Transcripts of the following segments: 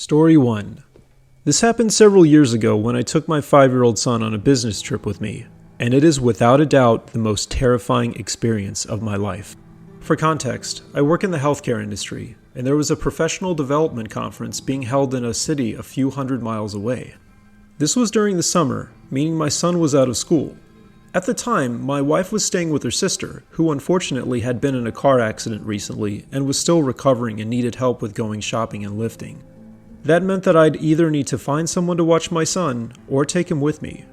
Story 1. This happened several years ago when I took my 5-year-old son on a business trip with me, and it is without a doubt the most terrifying experience of my life. For context, I work in the healthcare industry, and there was a professional development conference being held in a city a few hundred miles away. This was during the summer, meaning my son was out of school. At the time, my wife was staying with her sister, who unfortunately had been in a car accident recently and was still recovering and needed help with going shopping and lifting. That meant that I'd either need to find someone to watch my son or take him with me.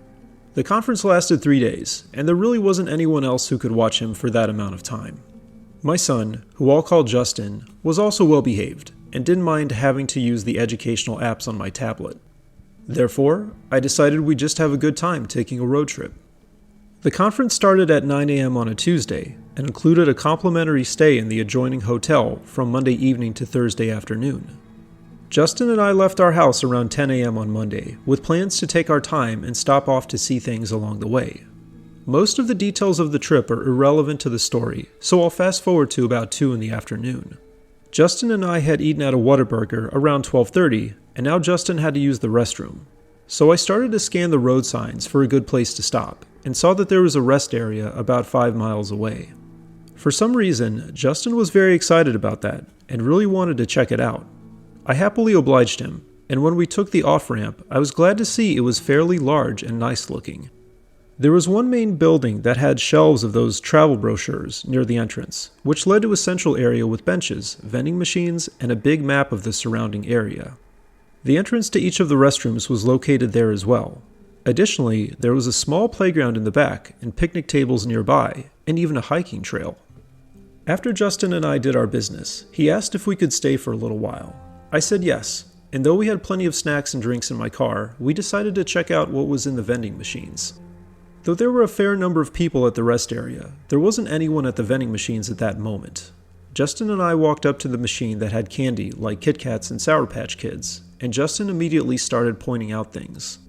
The conference lasted 3 days, and there really wasn't anyone else who could watch him for that amount of time. My son, who I'll call Justin, was also well behaved and didn't mind having to use the educational apps on my tablet. Therefore, I decided we'd just have a good time taking a road trip. The conference started at 9 a.m. on a Tuesday and included a complimentary stay in the adjoining hotel from Monday evening to Thursday afternoon. Justin and I left our house around 10 a.m. on Monday, with plans to take our time and stop off to see things along the way. Most of the details of the trip are irrelevant to the story, so I'll fast forward to about 2 in the afternoon. Justin and I had eaten at a Whataburger around 12:30, and now Justin had to use the restroom. So I started to scan the road signs for a good place to stop, and saw that there was a rest area about 5 miles away. For some reason, Justin was very excited about that, and really wanted to check it out. I happily obliged him, and when we took the off-ramp, I was glad to see it was fairly large and nice looking. There was one main building that had shelves of those travel brochures near the entrance, which led to a central area with benches, vending machines, and a big map of the surrounding area. The entrance to each of the restrooms was located there as well. Additionally, there was a small playground in the back and picnic tables nearby, and even a hiking trail. After Justin and I did our business, he asked if we could stay for a little while. I said yes, and though we had plenty of snacks and drinks in my car, we decided to check out what was in the vending machines. Though there were a fair number of people at the rest area, there wasn't anyone at the vending machines at that moment. Justin and I walked up to the machine that had candy like Kit Kats and Sour Patch Kids, and Justin immediately started pointing out things.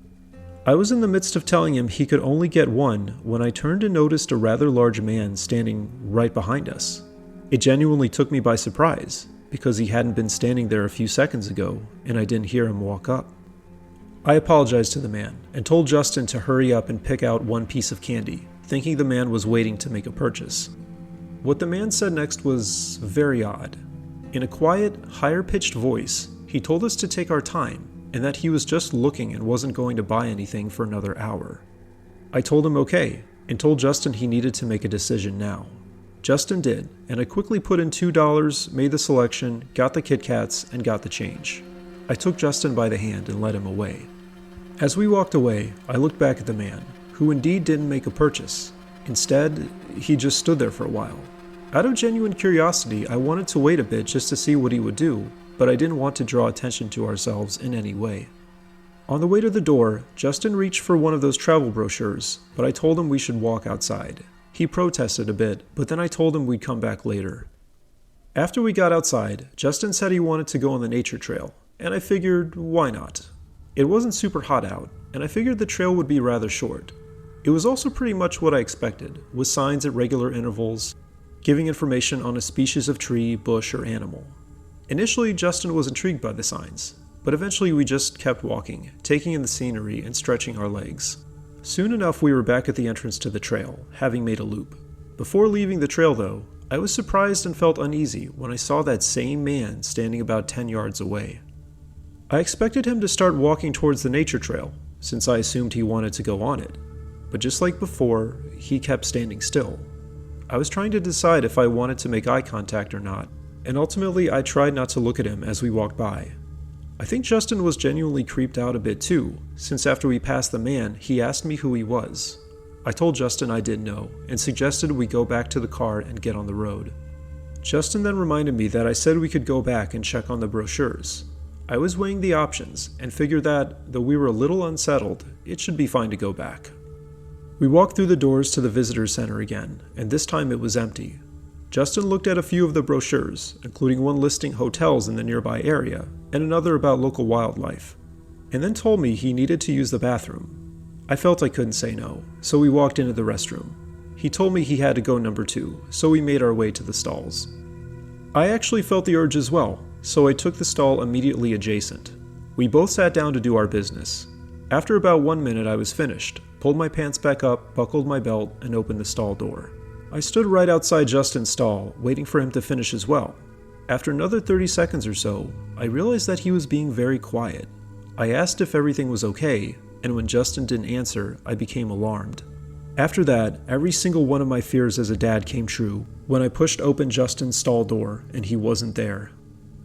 I was in the midst of telling him he could only get one when I turned and noticed a rather large man standing right behind us. It genuinely took me by surprise, because he hadn't been standing there a few seconds ago, and I didn't hear him walk up. I apologized to the man, and told Justin to hurry up and pick out one piece of candy, thinking the man was waiting to make a purchase. What the man said next was very odd. In a quiet, higher-pitched voice, he told us to take our time, and that he was just looking and wasn't going to buy anything for another hour. I told him okay, and told Justin he needed to make a decision now. Justin did, and I quickly put in $2, made the selection, got the Kit Kats, and got the change. I took Justin by the hand and led him away. As we walked away, I looked back at the man, who indeed didn't make a purchase. Instead, he just stood there for a while. Out of genuine curiosity, I wanted to wait a bit just to see what he would do, but I didn't want to draw attention to ourselves in any way. On the way to the door, Justin reached for one of those travel brochures, but I told him we should walk outside. He protested a bit, but then I told him we'd come back later. After we got outside, Justin said he wanted to go on the nature trail, and I figured, why not? It wasn't super hot out, and I figured the trail would be rather short. It was also pretty much what I expected, with signs at regular intervals, giving information on a species of tree, bush, or animal. Initially, Justin was intrigued by the signs, but eventually we just kept walking, taking in the scenery and stretching our legs. Soon enough, we were back at the entrance to the trail, having made a loop. Before leaving the trail, though, I was surprised and felt uneasy when I saw that same man standing about 10 yards away. I expected him to start walking towards the nature trail, since I assumed he wanted to go on it. But just like before, he kept standing still. I was trying to decide if I wanted to make eye contact or not, and ultimately I tried not to look at him as we walked by. I think Justin was genuinely creeped out a bit too, since after we passed the man, he asked me who he was. I told Justin I didn't know, and suggested we go back to the car and get on the road. Justin then reminded me that I said we could go back and check on the brochures. I was weighing the options, and figured that, though we were a little unsettled, it should be fine to go back. We walked through the doors to the visitor center again, and this time it was empty. Justin looked at a few of the brochures, including one listing hotels in the nearby area, and another about local wildlife, and then told me he needed to use the bathroom. I felt I couldn't say no, so we walked into the restroom. He told me he had to go number 2, so we made our way to the stalls. I actually felt the urge as well, so I took the stall immediately adjacent. We both sat down to do our business. After about 1 minute I was finished, pulled my pants back up, buckled my belt, and opened the stall door. I stood right outside Justin's stall, waiting for him to finish as well. After another 30 seconds or so, I realized that he was being very quiet. I asked if everything was okay, and when Justin didn't answer, I became alarmed. After that, every single one of my fears as a dad came true when I pushed open Justin's stall door and he wasn't there.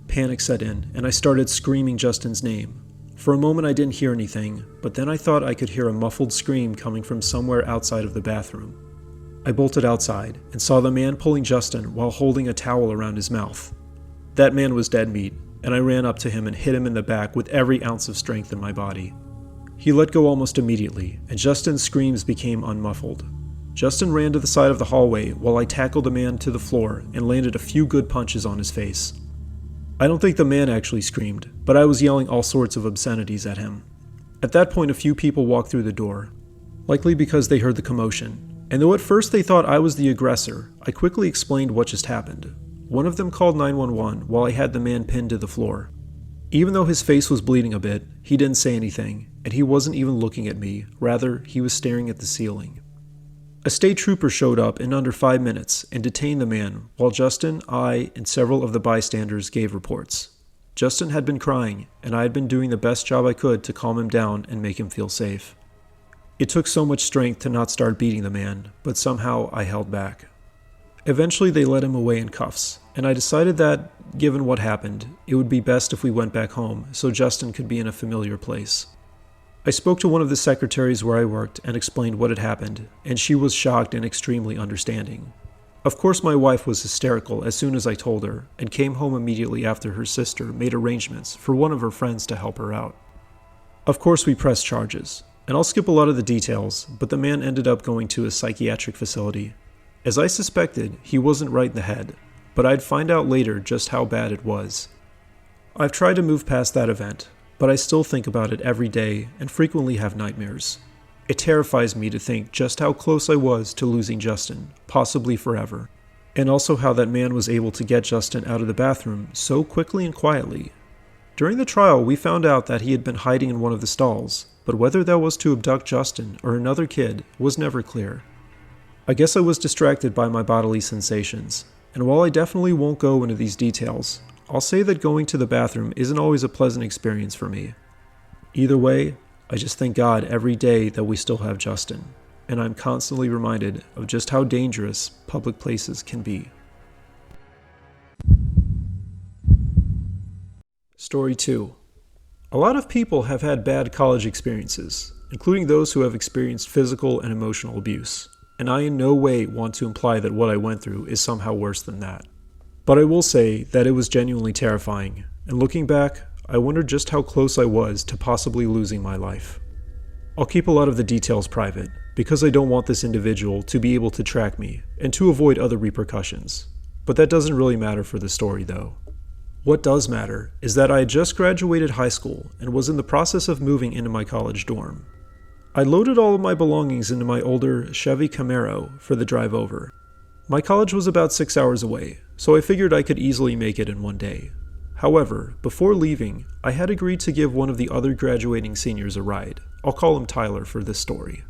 Panic set in, and I started screaming Justin's name. For a moment I didn't hear anything, but then I thought I could hear a muffled scream coming from somewhere outside of the bathroom. I bolted outside and saw the man pulling Justin while holding a towel around his mouth. That man was dead meat, and I ran up to him and hit him in the back with every ounce of strength in my body. He let go almost immediately, and Justin's screams became unmuffled. Justin ran to the side of the hallway while I tackled the man to the floor and landed a few good punches on his face. I don't think the man actually screamed, but I was yelling all sorts of obscenities at him. At that point, a few people walked through the door, likely because they heard the commotion. And though at first they thought I was the aggressor, I quickly explained what just happened. One of them called 911 while I had the man pinned to the floor. Even though his face was bleeding a bit, he didn't say anything, and he wasn't even looking at me, rather, he was staring at the ceiling. A state trooper showed up in under 5 minutes and detained the man, while Justin, I, and several of the bystanders gave reports. Justin had been crying, and I had been doing the best job I could to calm him down and make him feel safe. It took so much strength to not start beating the man, but somehow I held back. Eventually they led him away in cuffs, and I decided that, given what happened, it would be best if we went back home so Justin could be in a familiar place. I spoke to one of the secretaries where I worked and explained what had happened, and she was shocked and extremely understanding. Of course my wife was hysterical as soon as I told her, and came home immediately after her sister made arrangements for one of her friends to help her out. Of course we pressed charges, and I'll skip a lot of the details, but the man ended up going to a psychiatric facility. As I suspected, he wasn't right in the head, but I'd find out later just how bad it was. I've tried to move past that event, but I still think about it every day and frequently have nightmares. It terrifies me to think just how close I was to losing Justin, possibly forever, and also how that man was able to get Justin out of the bathroom so quickly and quietly. During the trial, we found out that he had been hiding in one of the stalls, but whether that was to abduct Justin or another kid was never clear. I guess I was distracted by my bodily sensations, and while I definitely won't go into these details, I'll say that going to the bathroom isn't always a pleasant experience for me. Either way, I just thank God every day that we still have Justin, and I'm constantly reminded of just how dangerous public places can be. Story 2. A lot of people have had bad college experiences, including those who have experienced physical and emotional abuse. And I in no way want to imply that what I went through is somehow worse than that. But I will say that it was genuinely terrifying, and looking back, I wondered just how close I was to possibly losing my life. I'll keep a lot of the details private, because I don't want this individual to be able to track me, and to avoid other repercussions. But that doesn't really matter for the story though. What does matter is that I had just graduated high school and was in the process of moving into my college dorm. I loaded all of my belongings into my older Chevy Camaro for the drive over. My college was about 6 hours away, so I figured I could easily make it in one day. However, before leaving, I had agreed to give one of the other graduating seniors a ride. I'll call him Tyler for this story.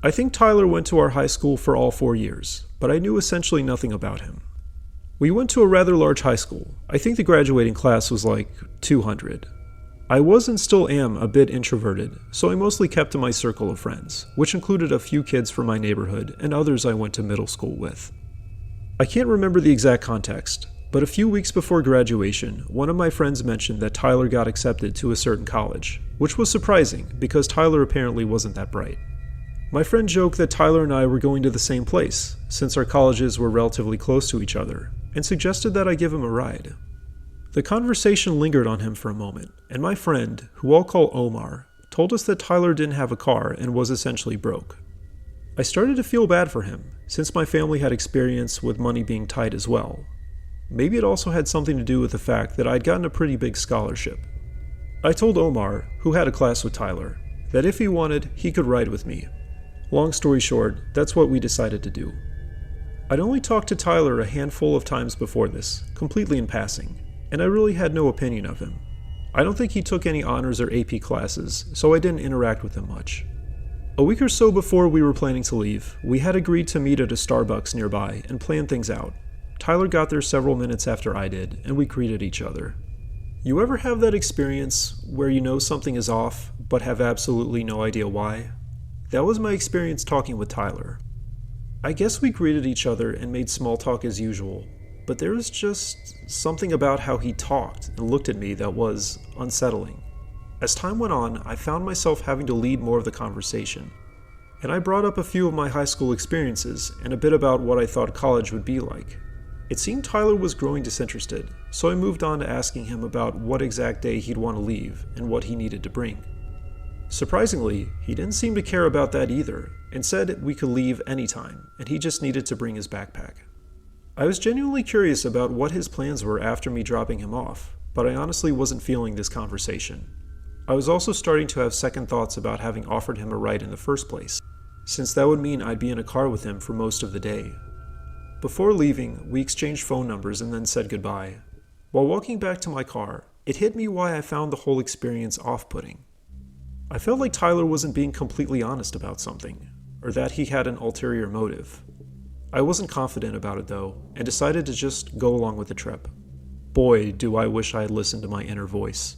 I think Tyler went to our high school for all 4 years, but I knew essentially nothing about him. We went to a rather large high school. I think the graduating class was like 200. I was and still am a bit introverted, so I mostly kept to my circle of friends, which included a few kids from my neighborhood and others I went to middle school with. I can't remember the exact context, but a few weeks before graduation, one of my friends mentioned that Tyler got accepted to a certain college, which was surprising because Tyler apparently wasn't that bright. My friend joked that Tyler and I were going to the same place, since our colleges were relatively close to each other, and suggested that I give him a ride. The conversation lingered on him for a moment, and my friend, who I'll call Omar, told us that Tyler didn't have a car and was essentially broke. I started to feel bad for him, since my family had experience with money being tight as well. Maybe it also had something to do with the fact that I'd gotten a pretty big scholarship. I told Omar, who had a class with Tyler, that if he wanted, he could ride with me. Long story short, that's what we decided to do. I'd only talked to Tyler a handful of times before this, completely in passing, and I really had no opinion of him. I don't think he took any honors or AP classes, so I didn't interact with him much. A week or so before we were planning to leave, we had agreed to meet at a Starbucks nearby and plan things out. Tyler got there several minutes after I did, and we greeted each other. You ever have that experience where you know something is off, but have absolutely no idea why? That was my experience talking with Tyler. I guess we greeted each other and made small talk as usual, but there was just something about how he talked and looked at me that was unsettling. As time went on, I found myself having to lead more of the conversation, and I brought up a few of my high school experiences and a bit about what I thought college would be like. It seemed Tyler was growing disinterested, so I moved on to asking him about what exact day he'd want to leave and what he needed to bring. Surprisingly, he didn't seem to care about that either, and said we could leave anytime, and he just needed to bring his backpack. I was genuinely curious about what his plans were after me dropping him off, but I honestly wasn't feeling this conversation. I was also starting to have second thoughts about having offered him a ride in the first place, since that would mean I'd be in a car with him for most of the day. Before leaving, we exchanged phone numbers and then said goodbye. While walking back to my car, it hit me why I found the whole experience off-putting. I felt like Tyler wasn't being completely honest about something, or that he had an ulterior motive. I wasn't confident about it though, and decided to just go along with the trip. Boy, do I wish I had listened to my inner voice.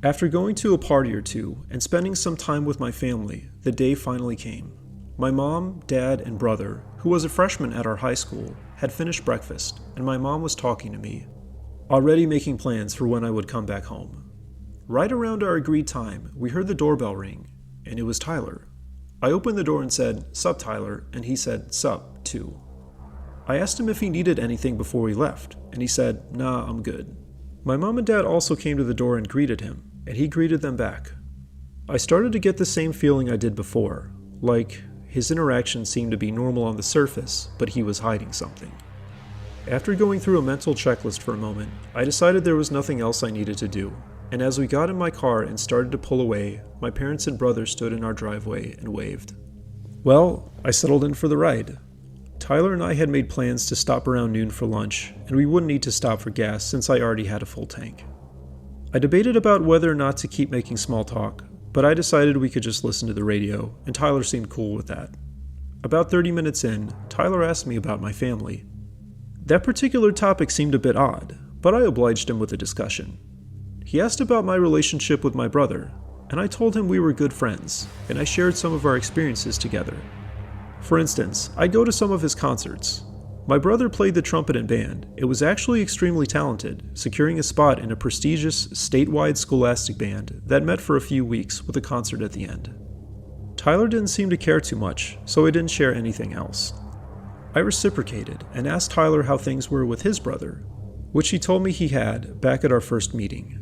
After going to a party or two and spending some time with my family, the day finally came. My mom, dad, and brother, who was a freshman at our high school, had finished breakfast, and my mom was talking to me, already making plans for when I would come back home. Right around our agreed time, we heard the doorbell ring, and it was Tyler. I opened the door and said, "Sup, Tyler," and he said, "Sup," too. I asked him if he needed anything before we left, and he said, "Nah, I'm good." My mom and dad also came to the door and greeted him, and he greeted them back. I started to get the same feeling I did before, like his interaction seemed to be normal on the surface, but he was hiding something. After going through a mental checklist for a moment, I decided there was nothing else I needed to do, and as we got in my car and started to pull away, my parents and brother stood in our driveway and waved. Well, I settled in for the ride. Tyler and I had made plans to stop around noon for lunch, and we wouldn't need to stop for gas since I already had a full tank. I debated about whether or not to keep making small talk, but I decided we could just listen to the radio, and Tyler seemed cool with that. About 30 minutes in, Tyler asked me about my family. That particular topic seemed a bit odd, but I obliged him with a discussion. He asked about my relationship with my brother, and I told him we were good friends, and I shared some of our experiences together. For instance, I'd go to some of his concerts. My brother played the trumpet in band. It was actually extremely talented, securing a spot in a prestigious statewide scholastic band that met for a few weeks with a concert at the end. Tyler didn't seem to care too much, so I didn't share anything else. I reciprocated and asked Tyler how things were with his brother, which he told me he had back at our first meeting.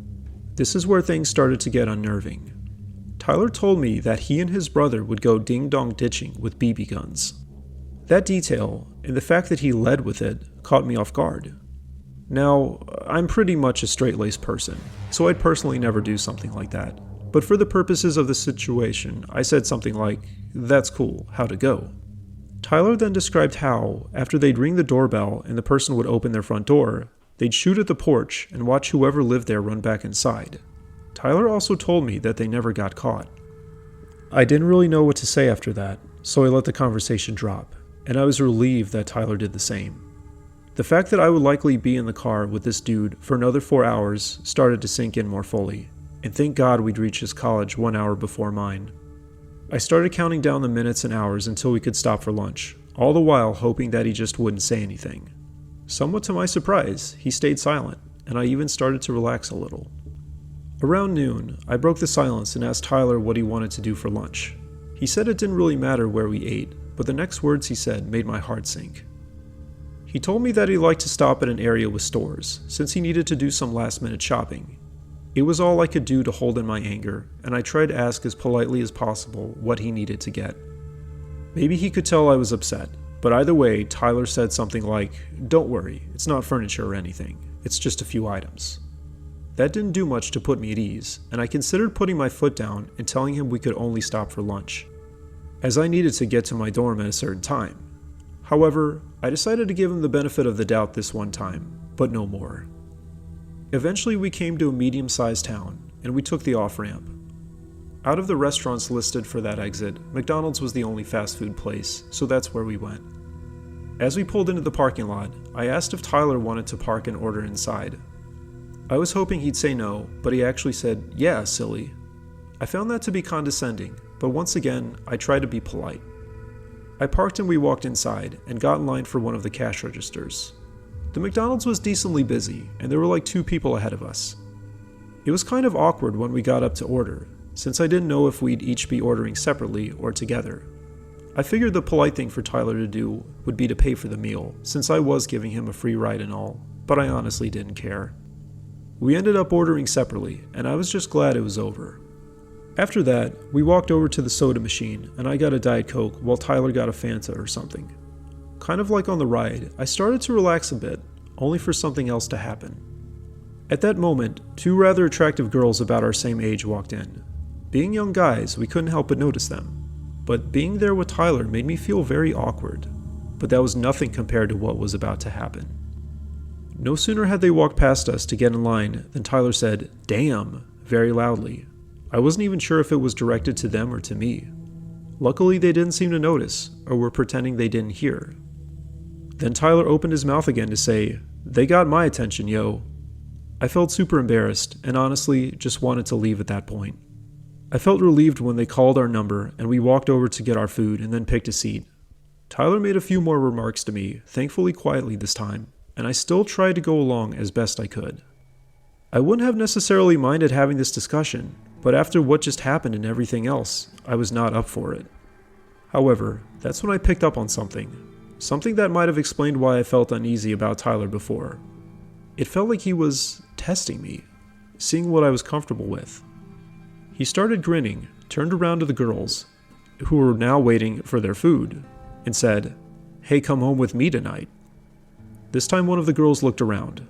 This is where things started to get unnerving. Tyler told me that he and his brother would go ding-dong ditching with BB guns. That detail, and the fact that he led with it, caught me off guard. Now, I'm pretty much a straight-laced person, so I'd personally never do something like that. But for the purposes of the situation, I said something like, "That's cool, how'd it go?" Tyler then described how, after they'd ring the doorbell and the person would open their front door, they'd shoot at the porch and watch whoever lived there run back inside. Tyler also told me that they never got caught. I didn't really know what to say after that, so I let the conversation drop, and I was relieved that Tyler did the same. The fact that I would likely be in the car with this dude for another 4 hours started to sink in more fully, and thank God we'd reach his college 1 hour before mine. I started counting down the minutes and hours until we could stop for lunch, all the while hoping that he just wouldn't say anything. Somewhat to my surprise, he stayed silent, and I even started to relax a little. Around noon, I broke the silence and asked Tyler what he wanted to do for lunch. He said it didn't really matter where we ate, but the next words he said made my heart sink. He told me that he liked to stop at an area with stores, since he needed to do some last-minute shopping. It was all I could do to hold in my anger, and I tried to ask as politely as possible what he needed to get. Maybe he could tell I was upset, but either way, Tyler said something like, "Don't worry, it's not furniture or anything, it's just a few items." That didn't do much to put me at ease, and I considered putting my foot down and telling him we could only stop for lunch, as I needed to get to my dorm at a certain time. However, I decided to give him the benefit of the doubt this one time, but no more. Eventually we came to a medium-sized town, and we took the off-ramp. Out of the restaurants listed for that exit, McDonald's was the only fast food place, so that's where we went. As we pulled into the parking lot, I asked if Tyler wanted to park and order inside. I was hoping he'd say no, but he actually said, "Yeah, silly." I found that to be condescending, but once again, I tried to be polite. I parked and we walked inside, and got in line for one of the cash registers. The McDonald's was decently busy, and there were like 2 people ahead of us. It was kind of awkward when we got up to order, since I didn't know if we'd each be ordering separately or together. I figured the polite thing for Tyler to do would be to pay for the meal, since I was giving him a free ride and all, but I honestly didn't care. We ended up ordering separately, and I was just glad it was over. After that, we walked over to the soda machine, and I got a Diet Coke while Tyler got a Fanta or something. Kind of like on the ride, I started to relax a bit, only for something else to happen. At that moment, 2 rather attractive girls about our same age walked in. Being young guys, we couldn't help but notice them. But being there with Tyler made me feel very awkward. But that was nothing compared to what was about to happen. No sooner had they walked past us to get in line than Tyler said, "Damn," very loudly. I wasn't even sure if it was directed to them or to me. Luckily, they didn't seem to notice, or were pretending they didn't hear. Then Tyler opened his mouth again to say, "They got my attention, yo." I felt super embarrassed, and honestly, just wanted to leave at that point. I felt relieved when they called our number, and we walked over to get our food and then picked a seat. Tyler made a few more remarks to me, thankfully quietly this time, and I still tried to go along as best I could. I wouldn't have necessarily minded having this discussion, but after what just happened and everything else, I was not up for it. However, that's when I picked up on something that might have explained why I felt uneasy about Tyler before. It felt like he was testing me, seeing what I was comfortable with. He started grinning, turned around to the girls, who were now waiting for their food, and said, "Hey, come home with me tonight." This time one of the girls looked around.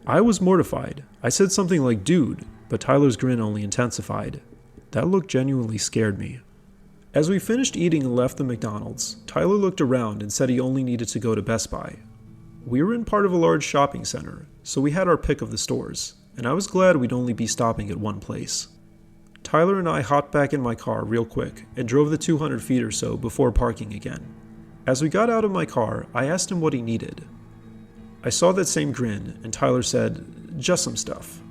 I was mortified. I said something like "dude," but Tyler's grin only intensified. That look genuinely scared me. As we finished eating and left the McDonald's, Tyler looked around and said he only needed to go to Best Buy. We were in part of a large shopping center, so we had our pick of the stores, and I was glad we'd only be stopping at one place. Tyler and I hopped back in my car real quick and drove the 200 feet or so before parking again. As we got out of my car, I asked him what he needed. I saw that same grin, and Tyler said, "Just some stuff."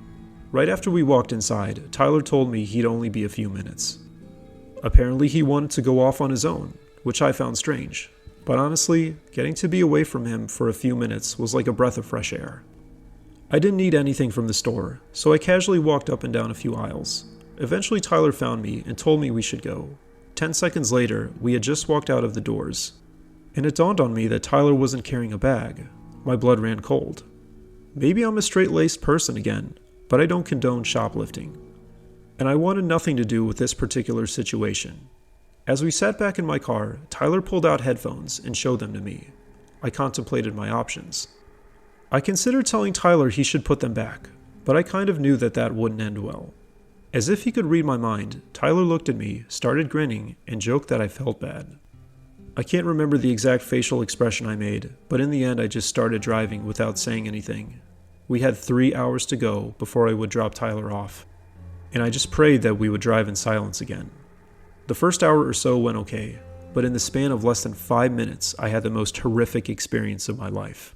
Right after we walked inside, Tyler told me he'd only be a few minutes. Apparently he wanted to go off on his own, which I found strange. But honestly, getting to be away from him for a few minutes was like a breath of fresh air. I didn't need anything from the store, so I casually walked up and down a few aisles. Eventually Tyler found me and told me we should go. 10 seconds later, we had just walked out of the doors. And it dawned on me that Tyler wasn't carrying a bag. My blood ran cold. Maybe I'm a straight-laced person again, but I don't condone shoplifting. And I wanted nothing to do with this particular situation. As we sat back in my car, Tyler pulled out headphones and showed them to me. I contemplated my options. I considered telling Tyler he should put them back, but I kind of knew that wouldn't end well. As if he could read my mind, Tyler looked at me, started grinning, and joked that I felt bad. I can't remember the exact facial expression I made, but in the end I just started driving without saying anything. We had 3 hours to go before I would drop Tyler off, and I just prayed that we would drive in silence again. The first hour or so went okay, but in the span of less than 5 minutes I had the most horrific experience of my life.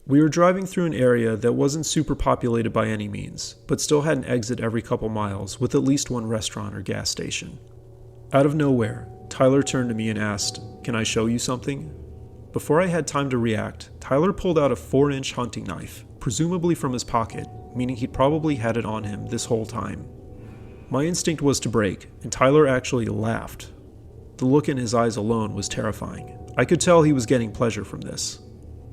We were driving through an area that wasn't super populated by any means, but still had an exit every couple miles with at least one restaurant or gas station. Out of nowhere, Tyler turned to me and asked, "Can I show you something?" Before I had time to react, Tyler pulled out a 4-inch hunting knife, presumably from his pocket, meaning he'd probably had it on him this whole time. My instinct was to brake, and Tyler actually laughed. The look in his eyes alone was terrifying. I could tell he was getting pleasure from this.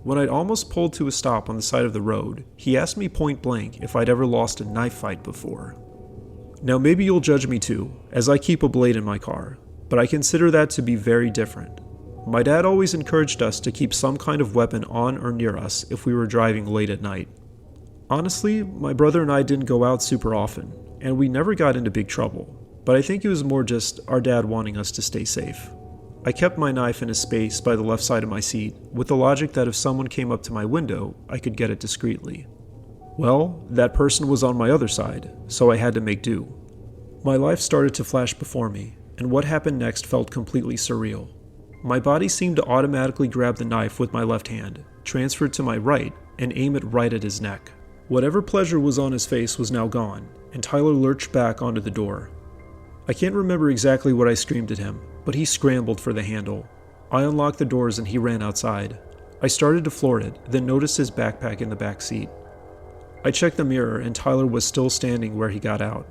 When I'd almost pulled to a stop on the side of the road, he asked me point blank if I'd ever lost a knife fight before. Now maybe you'll judge me too, as I keep a blade in my car, but I consider that to be very different. My dad always encouraged us to keep some kind of weapon on or near us if we were driving late at night. Honestly, my brother and I didn't go out super often, and we never got into big trouble, but I think it was more just our dad wanting us to stay safe. I kept my knife in a space by the left side of my seat, with the logic that if someone came up to my window, I could get it discreetly. Well, that person was on my other side, so I had to make do. My life started to flash before me, and what happened next felt completely surreal. My body seemed to automatically grab the knife with my left hand, transfer it to my right, and aim it right at his neck. Whatever pleasure was on his face was now gone, and Tyler lurched back onto the door. I can't remember exactly what I screamed at him, but he scrambled for the handle. I unlocked the doors and he ran outside. I started to floor it, then noticed his backpack in the back seat. I checked the mirror and Tyler was still standing where he got out.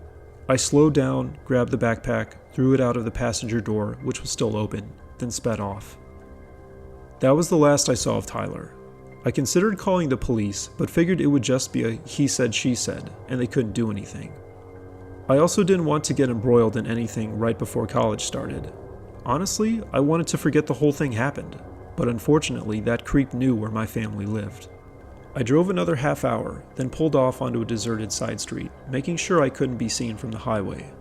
I slowed down, grabbed the backpack, threw it out of the passenger door, which was still open, then sped off. That was the last I saw of Tyler. I considered calling the police, but figured it would just be a he said she said, and they couldn't do anything. I also didn't want to get embroiled in anything right before college started. Honestly, I wanted to forget the whole thing happened, but unfortunately that creep knew where my family lived. I drove another half hour, then pulled off onto a deserted side street, making sure I couldn't be seen from the highway.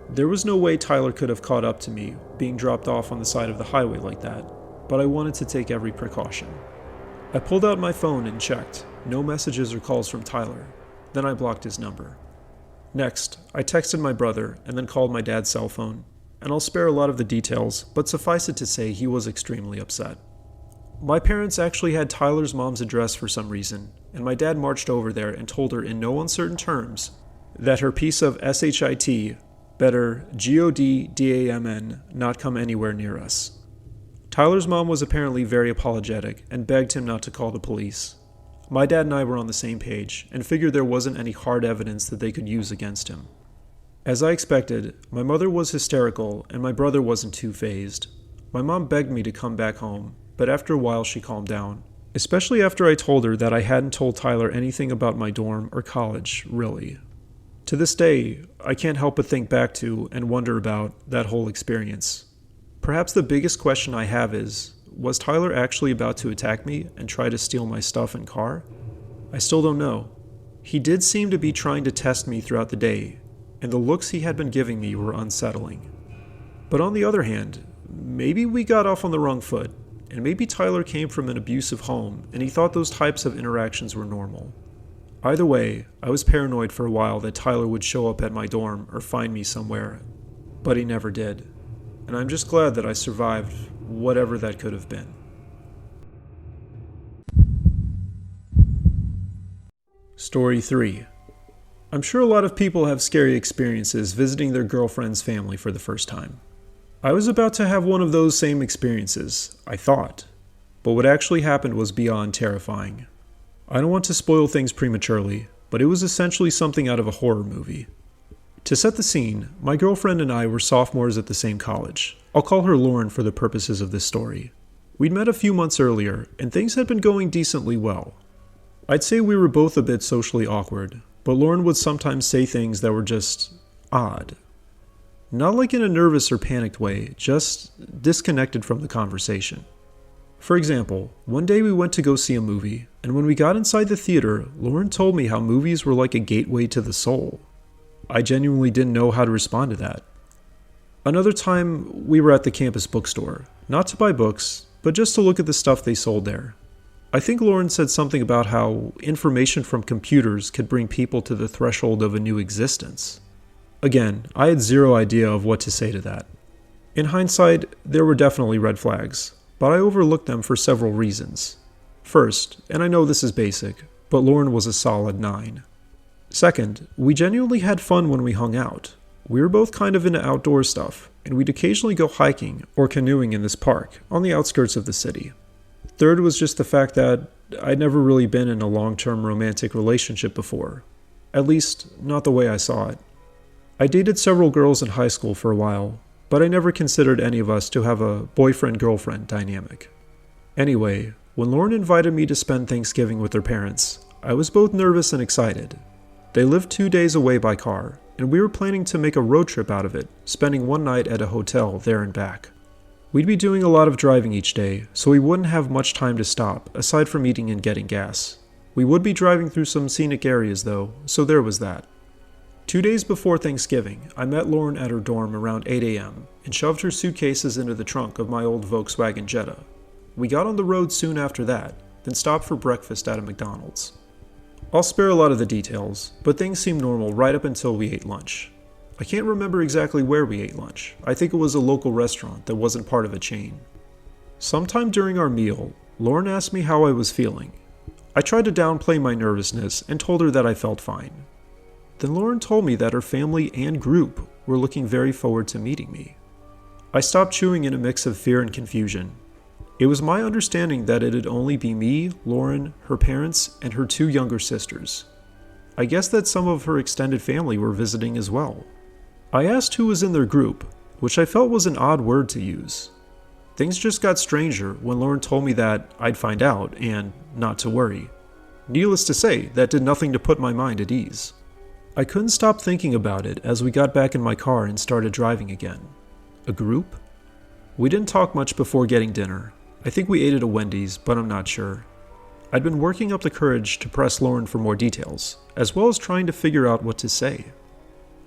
There was no way Tyler could have caught up to me, being dropped off on the side of the highway like that, but I wanted to take every precaution. I pulled out my phone and checked. No messages or calls from Tyler. Then I blocked his number. Next, I texted my brother and then called my dad's cell phone, and I'll spare a lot of the details, but suffice it to say he was extremely upset. My parents actually had Tyler's mom's address for some reason, and my dad marched over there and told her in no uncertain terms that her piece of SHIT, better GODDAMN, not come anywhere near us. Tyler's mom was apparently very apologetic and begged him not to call the police. My dad and I were on the same page and figured there wasn't any hard evidence that they could use against him. As I expected, my mother was hysterical and my brother wasn't too fazed. My mom begged me to come back home, but after a while she calmed down, especially after I told her that I hadn't told Tyler anything about my dorm or college, really. To this day, I can't help but think back to and wonder about that whole experience. Perhaps the biggest question I have is, was Tyler actually about to attack me and try to steal my stuff and car? I still don't know. He did seem to be trying to test me throughout the day, and the looks he had been giving me were unsettling. But on the other hand, maybe we got off on the wrong foot, and maybe Tyler came from an abusive home and he thought those types of interactions were normal. Either way, I was paranoid for a while that Tyler would show up at my dorm or find me somewhere, but he never did. And I'm just glad that I survived whatever that could have been. Story 3. I'm sure a lot of people have scary experiences visiting their girlfriend's family for the first time. I was about to have one of those same experiences, I thought. But what actually happened was beyond terrifying. I don't want to spoil things prematurely, but it was essentially something out of a horror movie. To set the scene, my girlfriend and I were sophomores at the same college. I'll call her Lauren for the purposes of this story. We'd met a few months earlier, and things had been going decently well. I'd say we were both a bit socially awkward, but Lauren would sometimes say things that were just odd. Not like in a nervous or panicked way, just disconnected from the conversation. For example, one day we went to go see a movie, and when we got inside the theater, Lauren told me how movies were like a gateway to the soul. I genuinely didn't know how to respond to that. Another time, we were at the campus bookstore, not to buy books, but just to look at the stuff they sold there. I think Lauren said something about how information from computers could bring people to the threshold of a new existence. Again, I had zero idea of what to say to that. In hindsight, there were definitely red flags, but I overlooked them for several reasons. First, and I know this is basic, but Lauren was a solid 9. Second, we genuinely had fun when we hung out. We were both kind of into outdoor stuff, and we'd occasionally go hiking or canoeing in this park on the outskirts of the city. Third was just the fact that I'd never really been in a long-term romantic relationship before. At least, not the way I saw it. I dated several girls in high school for a while, but I never considered any of us to have a boyfriend-girlfriend dynamic. Anyway, when Lauren invited me to spend Thanksgiving with her parents, I was both nervous and excited. They lived 2 days away by car, and we were planning to make a road trip out of it, spending one night at a hotel there and back. We'd be doing a lot of driving each day, so we wouldn't have much time to stop, aside from eating and getting gas. We would be driving through some scenic areas though, so there was that. 2 days before Thanksgiving, I met Lauren at her dorm around 8 a.m. and shoved her suitcases into the trunk of my old Volkswagen Jetta. We got on the road soon after that, then stopped for breakfast at a McDonald's. I'll spare a lot of the details, but things seemed normal right up until we ate lunch. I can't remember exactly where we ate lunch. I think it was a local restaurant that wasn't part of a chain. Sometime during our meal, Lauren asked me how I was feeling. I tried to downplay my nervousness and told her that I felt fine. Then Lauren told me that her family and group were looking very forward to meeting me. I stopped chewing in a mix of fear and confusion. It was my understanding that it'd only be me, Lauren, her parents, and her 2 younger sisters. I guess that some of her extended family were visiting as well. I asked who was in their group, which I felt was an odd word to use. Things just got stranger when Lauren told me that I'd find out and not to worry. Needless to say, that did nothing to put my mind at ease. I couldn't stop thinking about it as we got back in my car and started driving again. A group? We didn't talk much before getting dinner. I think we ate at a Wendy's, but I'm not sure. I'd been working up the courage to press Lauren for more details, as well as trying to figure out what to say.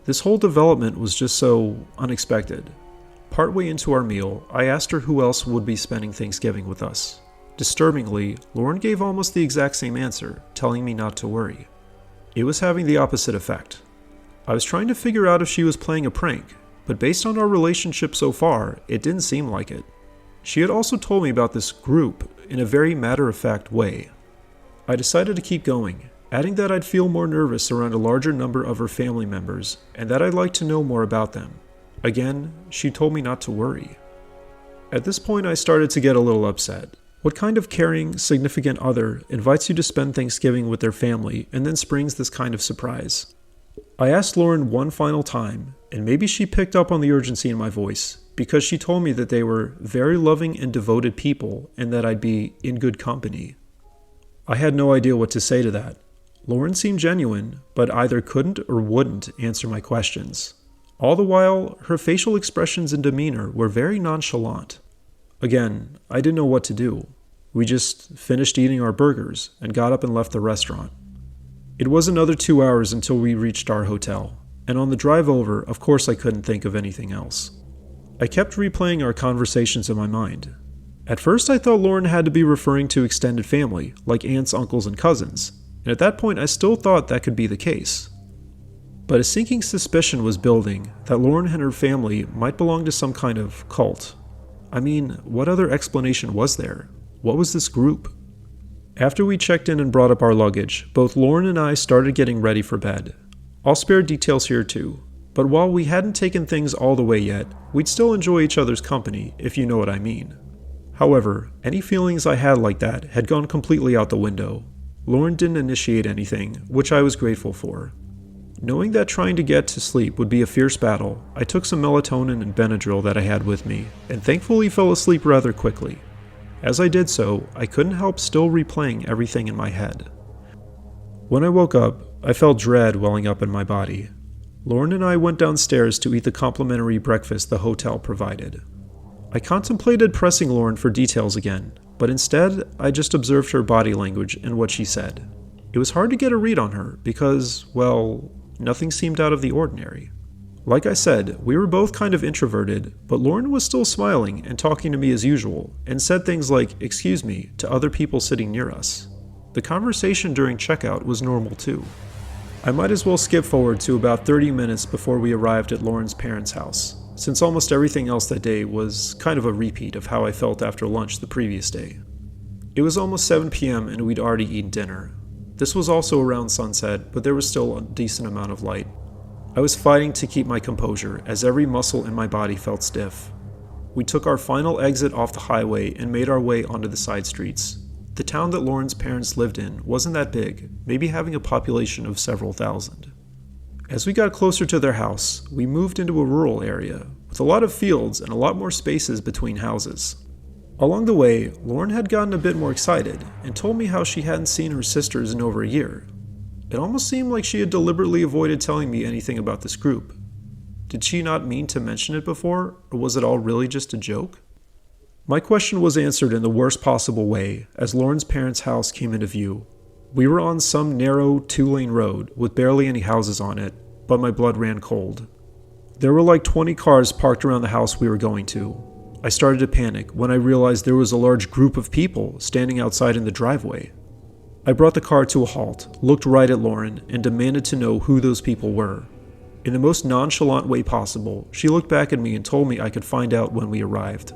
This whole development was just so unexpected. Partway into our meal, I asked her who else would be spending Thanksgiving with us. Disturbingly, Lauren gave almost the exact same answer, telling me not to worry. It was having the opposite effect. I was trying to figure out if she was playing a prank, but based on our relationship so far, it didn't seem like it. She had also told me about this group in a very matter-of-fact way. I decided to keep going, adding that I'd feel more nervous around a larger number of her family members and that I'd like to know more about them. Again, she told me not to worry. At this point, I started to get a little upset. What kind of caring, significant other invites you to spend Thanksgiving with their family and then springs this kind of surprise? I asked Lauren one final time, and maybe she picked up on the urgency in my voice, because she told me that they were very loving and devoted people and that I'd be in good company. I had no idea what to say to that. Lauren seemed genuine, but either couldn't or wouldn't answer my questions. All the while, her facial expressions and demeanor were very nonchalant. Again, I didn't know what to do. We just finished eating our burgers and got up and left the restaurant. It was another 2 hours until we reached our hotel, and on the drive over, of course I couldn't think of anything else. I kept replaying our conversations in my mind. At first I thought Lauren had to be referring to extended family, like aunts, uncles, and cousins, and at that point I still thought that could be the case. But a sinking suspicion was building that Lauren and her family might belong to some kind of cult. I mean, what other explanation was there? What was this group? After we checked in and brought up our luggage, both Lauren and I started getting ready for bed. I'll spare details here too, but while we hadn't taken things all the way yet, we'd still enjoy each other's company, if you know what I mean. However, any feelings I had like that had gone completely out the window. Lauren didn't initiate anything, which I was grateful for. Knowing that trying to get to sleep would be a fierce battle, I took some melatonin and Benadryl that I had with me, and thankfully fell asleep rather quickly. As I did so, I couldn't help still replaying everything in my head. When I woke up, I felt dread welling up in my body. Lauren and I went downstairs to eat the complimentary breakfast the hotel provided. I contemplated pressing Lauren for details again, but instead, I just observed her body language and what she said. It was hard to get a read on her because, well, nothing seemed out of the ordinary. Like I said, we were both kind of introverted, but Lauren was still smiling and talking to me as usual, and said things like, "excuse me," to other people sitting near us. The conversation during checkout was normal too. I might as well skip forward to about 30 minutes before we arrived at Lauren's parents' house, since almost everything else that day was kind of a repeat of how I felt after lunch the previous day. It was almost 7 p.m. and we'd already eaten dinner. This was also around sunset, but there was still a decent amount of light. I was fighting to keep my composure as every muscle in my body felt stiff. We took our final exit off the highway and made our way onto the side streets. The town that Lauren's parents lived in wasn't that big, maybe having a population of several thousand. As we got closer to their house, we moved into a rural area with a lot of fields and a lot more spaces between houses. Along the way, Lauren had gotten a bit more excited and told me how she hadn't seen her sisters in over a year. It almost seemed like she had deliberately avoided telling me anything about this group. Did she not mean to mention it before, or was it all really just a joke? My question was answered in the worst possible way as Lauren's parents' house came into view. We were on some narrow 2-lane road with barely any houses on it, but my blood ran cold. There were like 20 cars parked around the house we were going to. I started to panic when I realized there was a large group of people standing outside in the driveway. I brought the car to a halt, looked right at Lauren, and demanded to know who those people were. In the most nonchalant way possible, she looked back at me and told me I could find out when we arrived.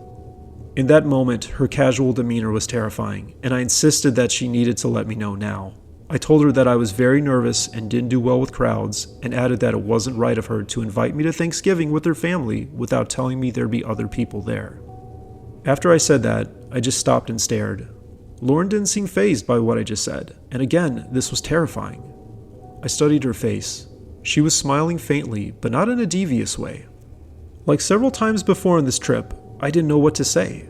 In that moment, her casual demeanor was terrifying, and I insisted that she needed to let me know now. I told her that I was very nervous and didn't do well with crowds, and added that it wasn't right of her to invite me to Thanksgiving with her family without telling me there'd be other people there. After I said that, I just stopped and stared. Lauren didn't seem fazed by what I just said, and again, this was terrifying. I studied her face. She was smiling faintly, but not in a devious way. Like several times before on this trip, I didn't know what to say.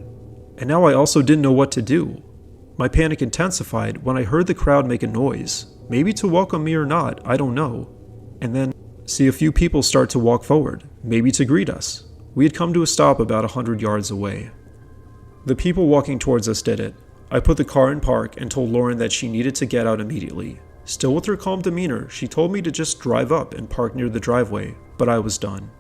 And now I also didn't know what to do. My panic intensified when I heard the crowd make a noise, maybe to welcome me or not, I don't know. And then see a few people start to walk forward, maybe to greet us. We had come to a stop about 100 yards away. The people walking towards us did it. I put the car in park and told Lauren that she needed to get out immediately. Still with her calm demeanor, she told me to just drive up and park near the driveway, but I was done.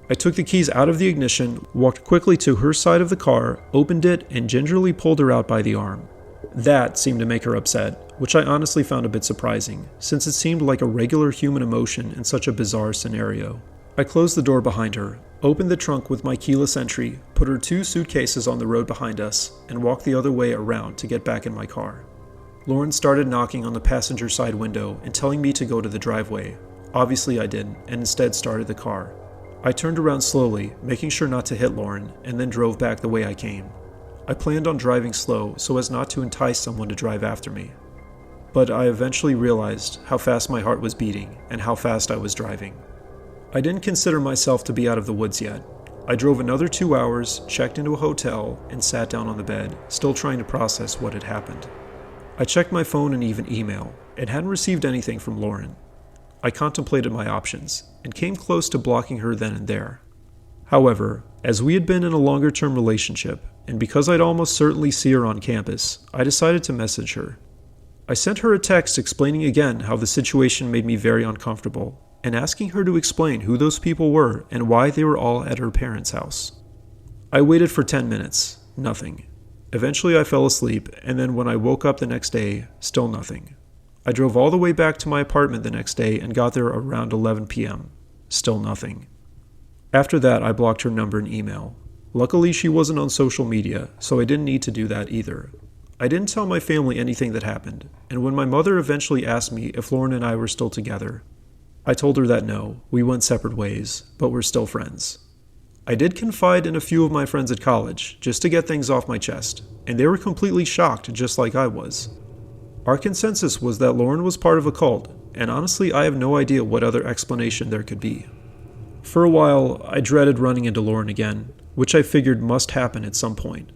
I took the keys out of the ignition, walked quickly to her side of the car, opened it, and gingerly pulled her out by the arm. That seemed to make her upset, which I honestly found a bit surprising, since it seemed like a regular human emotion in such a bizarre scenario. I closed the door behind her, opened the trunk with my keyless entry, put her 2 suitcases on the road behind us, and walked the other way around to get back in my car. Lauren started knocking on the passenger side window and telling me to go to the driveway. Obviously I didn't, and instead started the car. I turned around slowly, making sure not to hit Lauren, and then drove back the way I came. I planned on driving slow so as not to entice someone to drive after me. But I eventually realized how fast my heart was beating and how fast I was driving. I didn't consider myself to be out of the woods yet. I drove another 2 hours, checked into a hotel, and sat down on the bed, still trying to process what had happened. I checked my phone and even email, and hadn't received anything from Lauren. I contemplated my options, and came close to blocking her then and there. However, as we had been in a longer-term relationship, and because I'd almost certainly see her on campus, I decided to message her. I sent her a text explaining again how the situation made me very uncomfortable, and asking her to explain who those people were and why they were all at her parents' house. I waited for 10 minutes, nothing. Eventually I fell asleep, and then when I woke up the next day, still nothing. I drove all the way back to my apartment the next day and got there around 11 p.m. Still nothing. After that, I blocked her number and email. Luckily, she wasn't on social media, so I didn't need to do that either. I didn't tell my family anything that happened, and when my mother eventually asked me if Lauren and I were still together, I told her that no, we went separate ways, but we're still friends. I did confide in a few of my friends at college, just to get things off my chest, and they were completely shocked just like I was. Our consensus was that Lauren was part of a cult, and honestly I have no idea what other explanation there could be. For a while, I dreaded running into Lauren again, which I figured must happen at some point.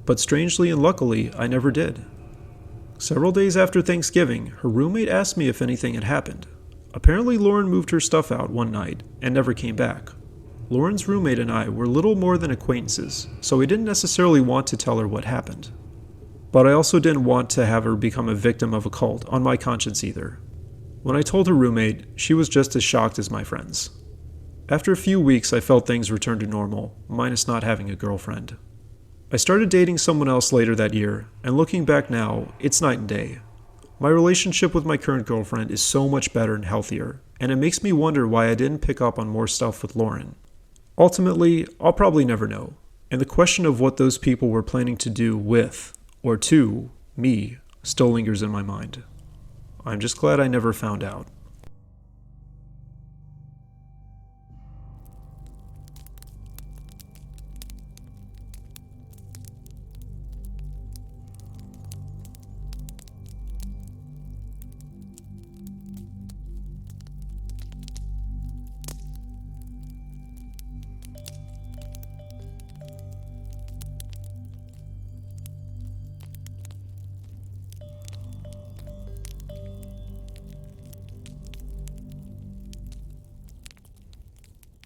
But strangely and luckily, I never did. Several days after Thanksgiving, her roommate asked me if anything had happened. Apparently Lauren moved her stuff out one night and never came back. Lauren's roommate and I were little more than acquaintances, so I didn't necessarily want to tell her what happened. But I also didn't want to have her become a victim of a cult on my conscience either. When I told her roommate, she was just as shocked as my friends. After a few weeks, I felt things returned to normal, minus not having a girlfriend. I started dating someone else later that year, and looking back now, it's night and day. My relationship with my current girlfriend is so much better and healthier, and it makes me wonder why I didn't pick up on more stuff with Lauren. Ultimately, I'll probably never know, and the question of what those people were planning to do with, or to, me, still lingers in my mind. I'm just glad I never found out.